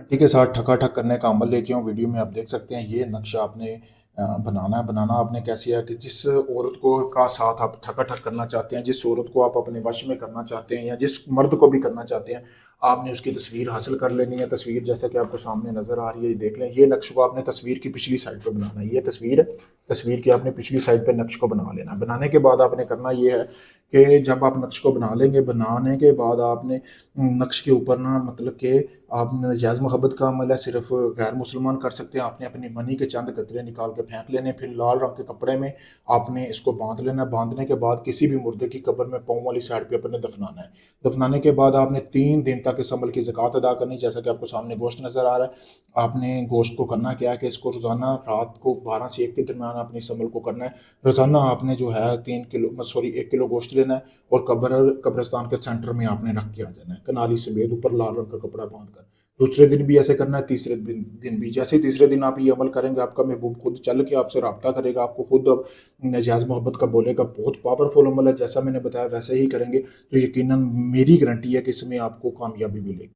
घंटी के साथ ठकाठक करने का अमल लेके हूँ। वीडियो में आप देख सकते हैं ये नक्शा आपने बनाना है। बनाना आपने कैसे है कि जिस औरत को का साथ आप ठकाठक करना चाहते हैं, जिस औरत को आप अपने वश में करना चाहते हैं या जिस मर्द को भी करना चाहते हैं, आपने उसकी तस्वीर हासिल कर लेनी है। तस्वीर जैसा कि आपको सामने नजर आ रही है, ये देख लें। ये नक्श को आपने तस्वीर की पिछली साइड पे बनाना है। ये तस्वीर है, तस्वीर की आपने पिछली साइड पे नक्श को बना लेना। बनाने के बाद आपने करना ये है कि जब आप नक्श को बना लेंगे, बनाने के बाद आपने नक्श के ऊपर ना मतलब कि आपने नजायज़ मोहब्बत का अमल है, सिर्फ गैर मुसलमान कर सकते हैं। आपने अपनी मनी के चंद कतरे निकाल के फेंक लेने, फिर लाल रंग के कपड़े में आपने इसको बांध लेना। बांधने के बाद किसी भी मुर्दे की कब्र में पाँव वाली साइड पे अपने दफनाना है। दफनाने के बाद आपने 3 दिन तक इस अमल की ज़कात अदा करनी। जैसा कि आपको सामने गोश्त नज़र आ रहा है, आपने गोश्त को करना क्या है कि इसको रोज़ाना रात को 12 से 1 के दरमियान अपने इस अमल को करना है। रोज़ाना आपने जो है 1 किलो गोश्त लेना है और कब्रिस्तान के सेंटर में आपने रख के आ जाना है, कनाली समेत, ऊपर लाल रंग का कपड़ा बांध कर। दूसरे दिन भी ऐसे करना है, तीसरे दिन भी। जैसे ही तीसरे दिन आप ये अमल करेंगे, आपका महबूब खुद चल के आपसे रब्ता करेगा, आपको खुद अब नजायज़ मोहब्बत का बोलेगा। बहुत पावरफुल अमल है, जैसा मैंने बताया वैसे ही करेंगे तो यकीनन मेरी गारंटी है कि इसमें आपको कामयाबी मिलेगी।